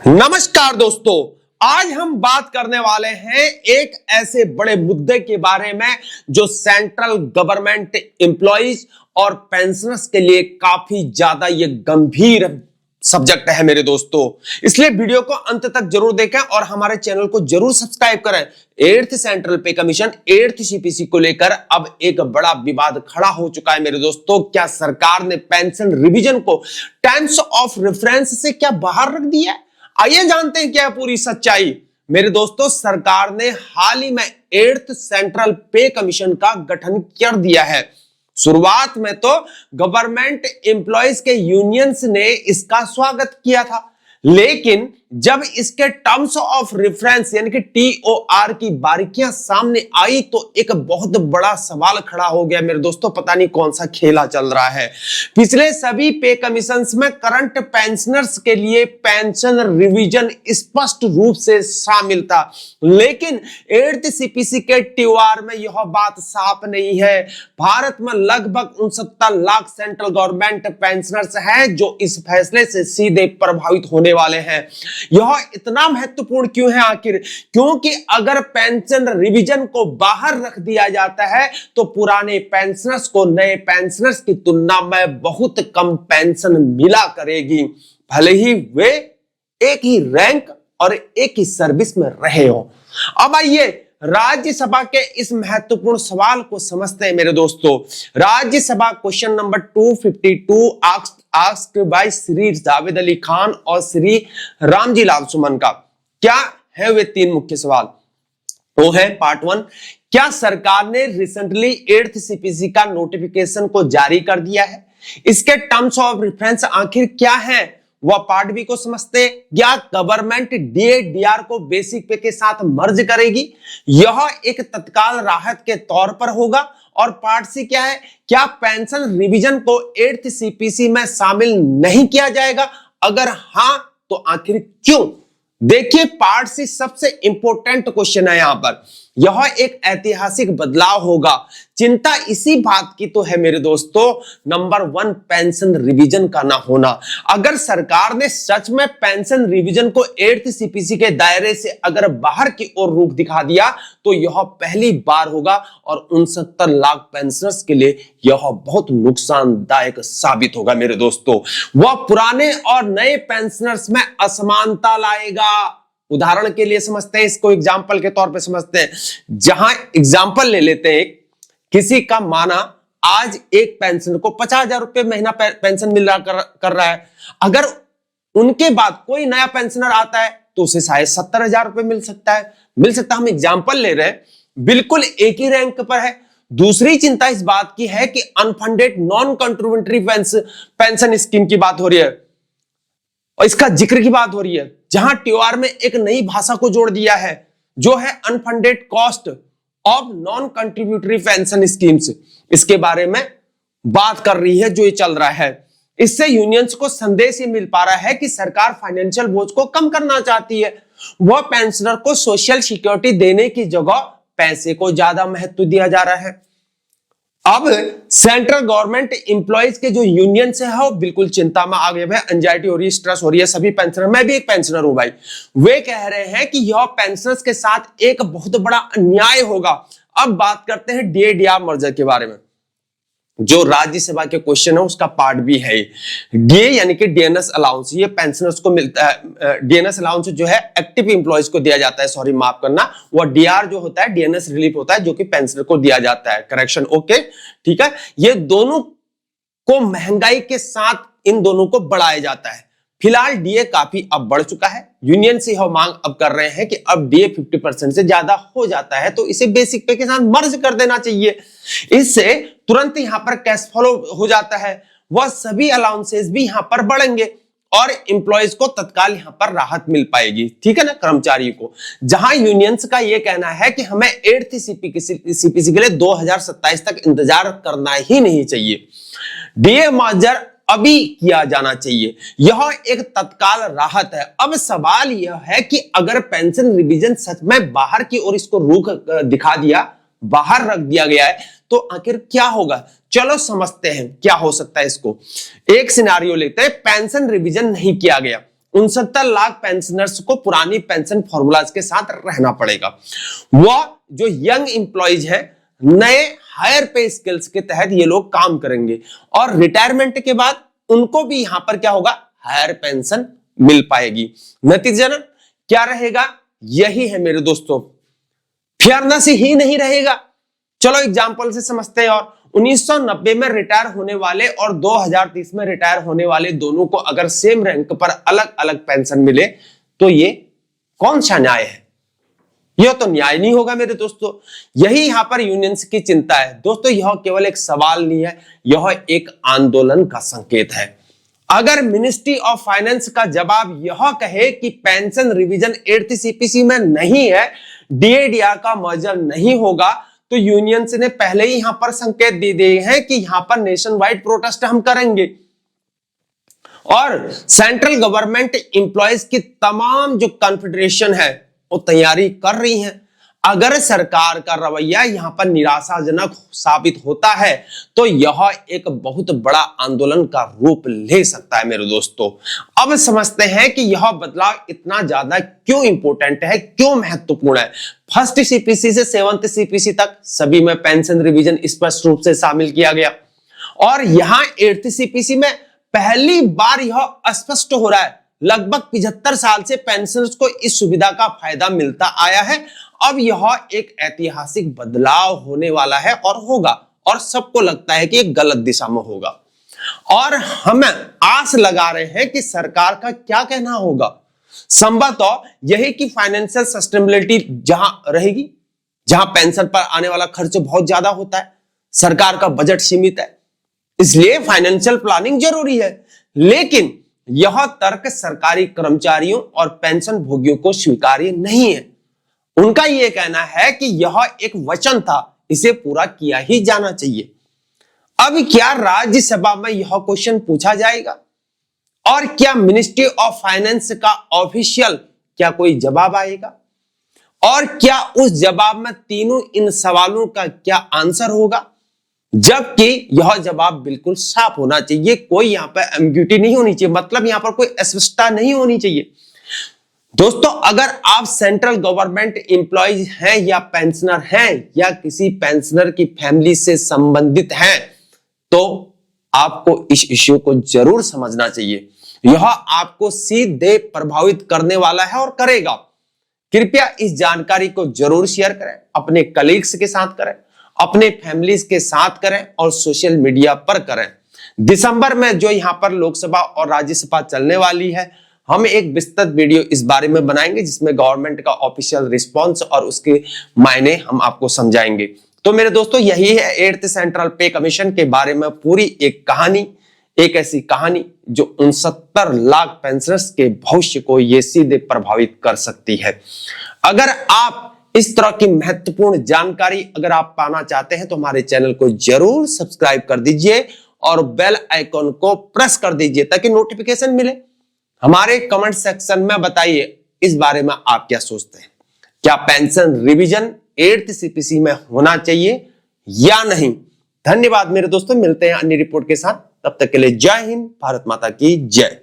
नमस्कार दोस्तों, आज हम बात करने वाले हैं एक ऐसे बड़े मुद्दे के बारे में जो सेंट्रल गवर्नमेंट एम्प्लॉइज और पेंशनर्स के लिए काफी ज्यादा ये गंभीर सब्जेक्ट है मेरे दोस्तों। इसलिए वीडियो को अंत तक जरूर देखें और हमारे चैनल को जरूर सब्सक्राइब करें। 8th सेंट्रल पे कमीशन 8th सीपीसी को लेकर अब एक बड़ा विवाद खड़ा हो चुका है मेरे दोस्तों। क्या सरकार ने पेंशन रिवीजन को टर्म्स ऑफ रेफरेंस से क्या बाहर रख दिया है? आइए जानते हैं क्या पूरी सच्चाई। मेरे दोस्तों, सरकार ने हाल ही में 8th सेंट्रल पे कमीशन का गठन कर दिया है। शुरुआत में तो गवर्नमेंट एम्प्लॉयज के यूनियंस ने इसका स्वागत किया था, लेकिन जब इसके टर्म्स ऑफ रेफरेंस यानी कि टीओआर की बारीकियां सामने आई तो एक बहुत बड़ा सवाल खड़ा हो गया मेरे दोस्तों। पता नहीं कौन सा खेला चल रहा है। पिछले सभी पे कमीशंस में करंट पेंशनर्स के लिए पेंशन रिवीजन स्पष्ट रूप से शामिल था, लेकिन 8th सीपीसी के टीओआर में यह बात साफ नहीं है। भारत में लगभग 69 लाख सेंट्रल गवर्नमेंट पेंशनर्स हैं जो इस फैसले से सीधे प्रभावित होने वाले हैं। यह इतना महत्वपूर्ण क्यों है आखिर? क्योंकि अगर पेंशन रिवीजन को बाहर रख दिया जाता है तो पुराने पेंशनर्स को नए पेंशनर्स की तुलना में बहुत कम पेंशन मिला करेगी, भले ही वे एक ही रैंक और एक ही सर्विस में रहे हो। अब आइए राज्यसभा के इस महत्वपूर्ण सवाल को समझते हैं मेरे दोस्तों। Rajya Sabha question number 252 asked by Shri Javed Ali Khan और श्री रामजी लाल सुमन का। क्या है वे तीन मुख्य सवाल? वो है पार्ट 1, क्या सरकार ने रिसेंटली 8th सीपीसी का नोटिफिकेशन को जारी कर दिया है? इसके टर्म्स ऑफ रेफरेंस आखिर क्या है? वह पार्ट बी को समझते हैं। क्या गवर्नमेंट डीए-डीआर को बेसिक पे के साथ मर्ज करेगी? यह एक तत्काल राहत के तौर पर होगा। और पार्ट सी क्या है? क्या पेंशन रिवीजन को 8th सीपीसी में शामिल नहीं किया जाएगा? अगर हां तो आखिर क्यों? देखिए, पार्ट सी सबसे इंपॉर्टेंट क्वेश्चन है यहां पर। यह एक ऐतिहासिक बदलाव होगा। चिंता इसी बात की तो है मेरे दोस्तों, नंबर 1 पेंशन रिवीजन का ना होना। अगर सरकार ने सच में पेंशन रिवीजन को 8th सीपीसी के दायरे से अगर बाहर की ओर रुख दिखा दिया तो यह पहली बार होगा और 69 लाख पेंशनर्स के लिए यह बहुत नुकसानदायक साबित होगा मेरे दोस्तों। वह पुराने और नए पेंशनर्स में असमानता लाएगा। उदाहरण के लिए समझते हैं इसको, एग्जाम्पल के तौर पे समझते हैं। जहां एग्जाम्पल ले लेते हैं, किसी का माना आज एक पेंशन को 50,000 रुपए महीना पेंशन मिल रहा कर रहा है। अगर उनके बाद कोई नया पेंशनर आता है तो उसे शायद 70,000 रुपए मिल सकता है। हम एग्जाम्पल ले रहे हैं, बिल्कुल एक ही रैंक पर है। दूसरी चिंता इस बात की है कि unfunded non contributory pension scheme की बात हो रही है और इसका जिक्र की बात हो रही है, जहां टीओआर में एक नई भाषा को जोड़ दिया है जो है unfunded cost of non contributory pension schemes. इसके बारे में बात कर रही है जो ये चल रहा है। इससे यूनियंस को संदेश ये मिल पा रहा है कि सरकार फाइनेंशियल बोझ को कम करना चाहती है। वह पेंशनर को सोशल सिक्योरिटी देने की जगह पैसे को ज्यादा महत्व दिया जा रहा है। अब सेंट्रल गवर्नमेंट एम्प्लॉइज के जो यूनियंस है वो बिल्कुल चिंता में आ गए हैं। एंजाइटी हो रही है, स्ट्रेस हो रही है सभी पेंशनर। मैं भी एक पेंशनर हूं भाई। वे कह रहे हैं कि यह पेंशनर्स के साथ एक बहुत बड़ा अन्याय होगा। अब बात करते हैं डीए-डीआर मर्जर के बारे में। जो राज्यसभा के क्वेश्चन है उसका पार्ट भी है। डीए यानी कि डीएनएस अलाउंस, ये पेंशनर्स को मिलता है। डीएनएस अलाउंस जो है एक्टिव एम्प्लॉइज को दिया जाता है, सॉरी माफ करना। वो डीआर जो होता है डीएनएस रिलीफ होता है जो कि पेंशनर को दिया जाता है। करेक्शन, ओके ठीक है। ये दोनों को महंगाई के साथ इन दोनों को बढ़ाया जाता है। फिलहाल डीए काफी अब बढ़ चुका है। यूनियन से यह मांग अब कर रहे हैं कि अब डीए 50% से ज्यादा हो जाता है तो इसे बेसिक पे के साथ मर्ज कर देना चाहिए। इससे तुरंत यहां पर कैश फ्लो हो जाता है। वह सभी अलाउंसेस भी यहां पर बढ़ेंगे और एम्प्लॉयज को तत्काल यहां पर राहत मिल पाएगी, ठीक है ना, कर्मचारी को। जहां यूनियंस का यह कहना है कि हमें 8th सीपीसी के लिए 2027 तक इंतजार करना ही नहीं चाहिए। डीए मर्जर अभी किया जाना चाहिए। यह एक तत्काल राहत है। अब सवाल यह है कि अगर पेंशन रिवीजन सच में बाहर की ओर इसको रुख दिखा दिया, बाहर रख दिया गया है तो आखिर क्या होगा? चलो समझते हैं क्या हो सकता है इसको। एक सिनारियो लेते हैं, पेंशन रिवीजन नहीं किया गया 69 लाख पेंशनर्स को पुरानी पेंशन फॉर्मूलाज के साथ रहना पड़ेगा। वह जो यंग एम्प्लॉइज है, नए हायर पे स्किल्स के तहत ये लोग काम करेंगे और रिटायरमेंट के बाद उनको भी यहां पर क्या होगा, हायर पेंशन मिल पाएगी। नतीजा क्या रहेगा, यही है मेरे दोस्तों, फेयरनेस ही नहीं रहेगा। चलो एग्जांपल से समझते हैं। और 1990 में रिटायर होने वाले और 2030 में रिटायर होने वाले दोनों को अगर सेम रैंक पर अलग अलग पेंशन मिले तो ये कौन सा न्याय है? यह तो न्याय नहीं होगा मेरे दोस्तों। यही यहां पर यूनियंस की चिंता है दोस्तों। यह केवल एक सवाल नहीं है, यह एक आंदोलन का संकेत है। अगर मिनिस्ट्री ऑफ फाइनेंस का जवाब यह कहे कि पेंशन रिवीजन 8th सीपीसी में नहीं है, डीएडीआर का मर्जर नहीं होगा, तो यूनियंस ने पहले ही यहां पर संकेत दे दिए हैं कि यहां पर नेशन वाइड प्रोटेस्ट हम करेंगे। और सेंट्रल गवर्नमेंट एम्प्लॉयज की तमाम जो कॉन्फेडरेशन है वो तैयारी कर रही हैं। अगर सरकार का रवैया यहां पर निराशाजनक साबित होता है तो यह एक बहुत बड़ा आंदोलन का रूप ले सकता है मेरे दोस्तों। अब समझते हैं कि यह बदलाव इतना ज्यादा क्यों इंपॉर्टेंट है, क्यों महत्वपूर्ण है। 1st सीपीसी से 7th सीपीसी तक सभी में पेंशन रिवीजन स्पष्ट रूप से शामिल किया गया और यहां 8th सीपीसी में पहली बार यह स्पष्ट हो रहा है। लगभग 75 साल से पेंशनर्स को इस सुविधा का फायदा मिलता आया है। अब यह एक ऐतिहासिक बदलाव होने वाला है और होगा, और सबको लगता है कि एक गलत दिशा में होगा। और हम आस लगा रहे हैं कि सरकार का क्या कहना होगा। संभवतः यही कि फाइनेंशियल सस्टेनेबिलिटी जहां रहेगी, जहां पेंशन पर आने वाला खर्च बहुत ज्यादा होता है, सरकार का बजट सीमित है, इसलिए फाइनेंशियल प्लानिंग जरूरी है। लेकिन यह तर्क सरकारी कर्मचारियों और पेंशन भोगियों को स्वीकार्य नहीं है। उनका यह कहना है कि यह एक वचन था, इसे पूरा किया ही जाना चाहिए। अब क्या राज्यसभा में यह क्वेश्चन पूछा जाएगा और क्या मिनिस्ट्री ऑफ फाइनेंस का ऑफिशियल क्या कोई जवाब आएगा और क्या उस जवाब में तीनों इन सवालों का क्या आंसर होगा, जबकि यह जवाब बिल्कुल साफ होना चाहिए। कोई यहां पर एम्बिग्यूटी नहीं होनी चाहिए, मतलब यहां पर कोई अस्पष्टता नहीं होनी चाहिए। दोस्तों, अगर आप सेंट्रल गवर्नमेंट एम्प्लॉयज हैं या पेंशनर हैं या किसी पेंशनर की फैमिली से संबंधित हैं तो आपको इस इश्यू को जरूर समझना चाहिए। यह आपको सीधे प्रभावित करने वाला है और करेगा। कृपया इस जानकारी को जरूर शेयर करें, अपने कलीग्स के साथ करें, अपने फैमिलीज के साथ करें और सोशल मीडिया पर करें। दिसंबर में जो यहां पर लोकसभा और राज्यसभा चलने वाली है, हम एक विस्तृत वीडियो इस बारे में बनाएंगे जिसमें गवर्नमेंट का ऑफिशियल रिस्पांस और उसके मायने हम आपको समझाएंगे। तो मेरे दोस्तों, यही है 8th सेंट्रल पे कमीशन के बारे में पूरी एक कहानी, एक ऐसी कहानी जो 69 लाख पेंशनर्स के भविष्य को ये सीधे प्रभावित कर सकती है। अगर आप इस तरह की महत्वपूर्ण जानकारी अगर आप पाना चाहते हैं तो हमारे चैनल को जरूर सब्सक्राइब कर दीजिए और बेल आइकॉन को प्रेस कर दीजिए ताकि नोटिफिकेशन मिले। हमारे कमेंट सेक्शन में बताइए इस बारे में आप क्या सोचते हैं। क्या पेंशन रिवीजन 8th सीपीसी में होना चाहिए या नहीं? धन्यवाद मेरे दोस्तों, मिलते हैं अन्य रिपोर्ट के साथ। तब तक के लिए जय हिंद, भारत माता की जय।